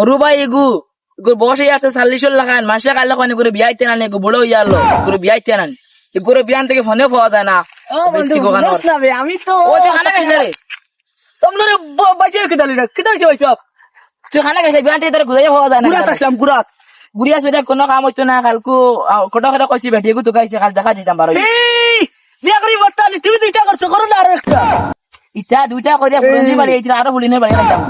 হরু ভাই এগু বসে আছে 40 লাখান মাসে কাল লাখ করে বিয়াইতে না এগু বড় হইয়া আলো করে বিয়াইতে না এগুলো বিয়ান থেকে ফোনে পাওয়া যায় না আমি তো ও তুই খানা খাইছ রে তোমরা বাইচে কিদালি রে কিদা হইছে বাইছ তুই খানা খাইছ বিয়ান থেকে তোর ঘুরে পাওয়া যায় না গুরাত আসলাম গুরাত বুড়িয়া সুইটা কোনো কাম হইতো না কালকু কটা কটা কইছি বেটি এগু তো গাইছে কাল দেখা দিতাম বারো এই বিয়া করি বর্তা নি তুমি দুইটা করছো করো না আর একটা ইটা দুইটা কইরা ফুলনি বাড়ি আইছিল আর ফুলিনে বাড়ি আইতাম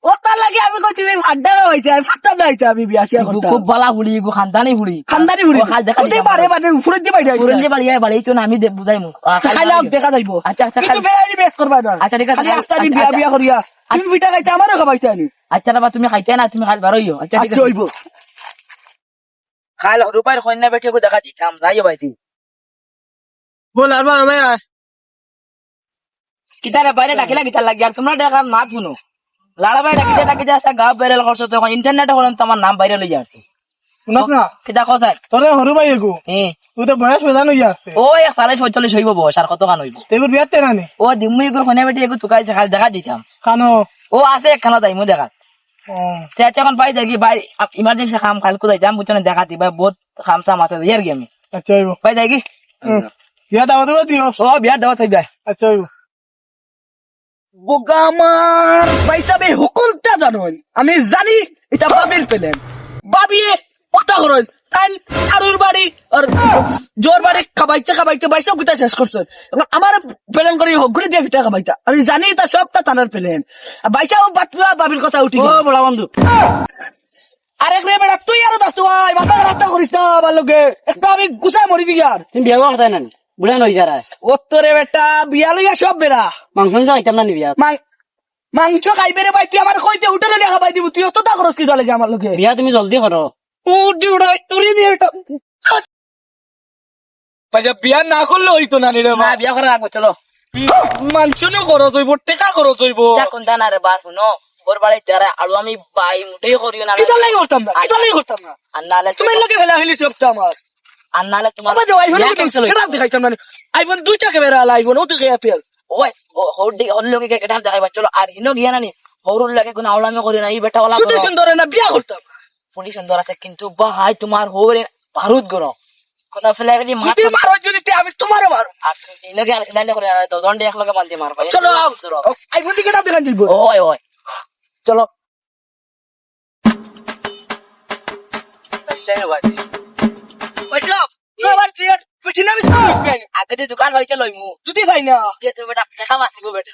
ও তার লাগে আমি কইছি আড্ডা হইছে আমি ফাটতা নাইছে আমি বিয়া শিয়া করতে খুব বালা ফুলি এগু খানদানি ফুলি খানদানি হুড়ি কাল দেখা ওতে বারে বারে উপরে দি বাইডা ফুলনি বাড়ি আই বাড়ি তো না আমি বুঝাইমু খাইলা দেখা যাইবো আচ্ছা আচ্ছা কিন্তু বেড়াই বেস করবা না আচ্ছা ঠিক আছে খালি আস্তা দি বিয়া বিয়া করিয়া তুমি বিটা খাইছা আমারও খাবাইছা নি আচ্ছা বাবা তুমি খাইতে না তুমি খাল বারইও আচ্ছা ঠিক আচ্ছা আছে হইবো খাল রূপার কন্যা বেটি এগু দেখা দিতাম যাইও বাইতি বল আর বাবা ভাই কিতারে বাইরে ডাকিলা কিতার লাগি আর তোমরা দেখা না শুনো লালা ভাই ডাকিতে আসা গাঁও ভাইরাল করছো তখন ইন্টারনেটে হলেন তোমার নাম ভাইরাল হয়ে আসছে শুনাস না কিতা কসাই তোর হরু ভাই এগু তুই তো বয়স বেজান হইয়া আছে ও 40-45 হইব বয়স আর কত কান হইব তেগুর বিয়াতে না নি ও দিমু এগুলো কন্যা বেটি এগু তুকাইছে খাল দেখা দিতাম কানো ও আছে একখানা যাইমু দেখা তে আচ্ছা এখন পাই যাই ভাই ইমার্জেন্সি কাম কালকু যাইতাম বুঝছো দেখা দি ভাই বহুত কাম সাম আছে ইয়ার গেমি আচ্ছা হইবো পাই যাই কি বিয়া দাওয়াত দিও ও বিয়ার দাওয়াত হই যায় আচ্ছা হইবো বোগামার পয়সাবে হুকুমটা জানুন আমি জানি এটা বাবির পেলেন বাবিয়ে পটা করল তাই কারুর বাড়ি আর জোর বাড়ি খাবাইতে বাইসা গুটা শেষ করছে এখন আমার প্লেন করে হগুড়ি দিয়ে ফিটা খাবাইতা আমি জানি তা সবটা তানার প্লেন বাইসাও বাতলা বাবির কথা উঠি ও বড় বন্ধু আরে রে বেটা তুই আরো দাস তুই মাথা রাস্তা করিস না বালকে একটা আমি গুছাই মরিছি ইয়ার তুমি বিয়া করতে না বুড়া নই যারা ওত্তরে বেটা বিয়া লইয়া সব বেড়া মাংস খাইতাম না বিয়া মাংস খাইবে রে ভাই তুই আমার কইতে হোটেলে লেখা পাই দিব তুই অত তা খরচ কি লাগে আমার লোকে বিয়া তুমি জলদি করো ও ডিউড়া তুই রে এটা পাজা বিয়া না করলে হইতো না রে না বিয়া করা লাগবে চলো মাংস নে খরচ হইব টাকা খরচ হইব যা কোনটা না রে বার শুনো ওর বাড়ি যারা আলু আমি বাই মুটেই করিও না কিটা লাগি করতাম না কিটা লাগি করতাম না আর নালে তুমি লোকে ফেলা ফেলি সবটা আমার আর নালে তোমার আমার আইফোন কেটা দেখাইতাম না আইফোন দুইটা ক্যামেরা আইফোন ও তো অ্যাপল ওই ওর লোকে কেটা দেখাইবা চলো আর হিনো গিয়া নানি হরুর লাগে কোন আওলামি করি না এই বেটা ওলা শুধু সুন্দর না বিয়া করতাম ফুলি সুন্দর আছে কিন্তু ভাই তোমার হরে ভারত গরো কোন ফেলাই ফেলি যদি মারো যদি আমি তোমারও মারো আর এই লগে আর খেলাইলে করে আর দজন এক লগে মানতে মারবা চলো আইফোন থেকে কেটা দেখান যাইব ওই ওই চলো আগে দোকান হইতে লইমু যদি ভাই না যে বেটা দেখা মাসিব বেটা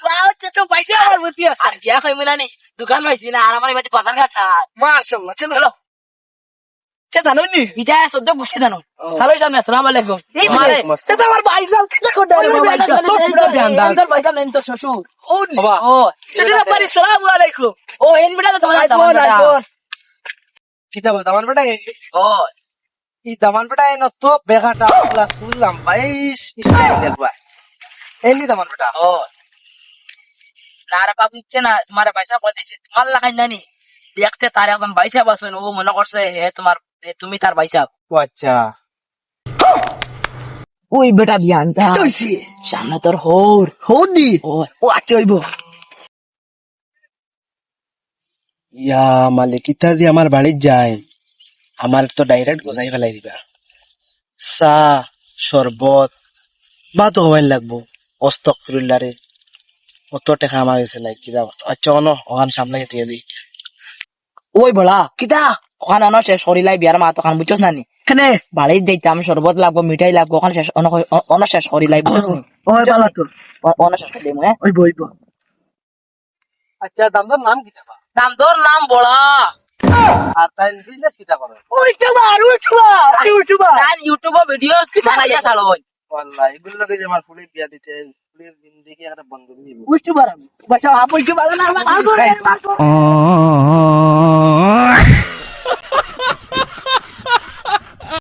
তো পয়সা আমার বুদ্ধি আছে আর গিয়া খাইমু না নি দোকান পাইছি না আর আমার এবারে বাজার ঘাট না মাশাআল্লাহ চলো চলো কে জানো নি ইটা সদ্য বুঝতে জানো হ্যালো সামনে আসসালামু আলাইকুম মারে তে তো আমার ভাই যাও কি করতে রে ভাই তোর পয়সা নেন তোর শ্বশুর ও বাবা ও সেটা পারি আসসালামু আলাইকুম ও এন বেটা তো তোমার দামান আইফোন বেটা আইফোন কিতা বল দামান বেটা ও এই দামান বেটা এনে তো বেগাটা প্লাস শুনলাম ভাই স্টাইল দেখবা এলি দামান বেটা ও না রে বাবু ইচ্ছে না তোমার পয়সা কই দিছে তোমার লাগাই নানি দেখতে তার একদম পয়সা বাসুন ও মনে করছে হে তোমার তুমি তার পয়সা ও আচ্ছা ওই বেটা বিয়ান যা তুইছি সামনে তোর হোর হোনি ও ও আচ্ছা হইব ইয়া মালিক কিতা দিয়ে আমার বাড়ির যায় আমার তো ডাইরেক্ট গোজাই ফেলাই দিবা চা শরবত বা তো হবাই লাগবো অস্তক ফিরুল্লারে অত টেকা আমার গেছে লাই কিতা আচ্ছা অন ওখান সামনে দিয়ে দিই ওই বলা কিটা ওখানে অন শেষ করিলাই বিয়ার মা তখন বুঝছস না নি কেনে বাড়ির যাইতাম শরবত লাগবো মিঠাই লাগবো ওখানে শেষ অন শেষ করিলাই বুঝছস নি ওই বালা তো অন শেষ করিলাই হ্যাঁ হইব হইব আচ্ছা দামদার নাম কিতা বা নাম তোর নাম বলা আর তাই বিজনেস কিতা করে ওইটা আর ইউটিউবার তাই ইউটিউবে ভিডিও বানাইয়া ছাড়ো ওয়াল্লাহ এগুলো লোকে যে আমার ফুলে বিয়া দিতে ফুলের জিন্দেগি একটা বন্ধ নিব ইউটিউবার আমি বাসা আপন কি ভালো না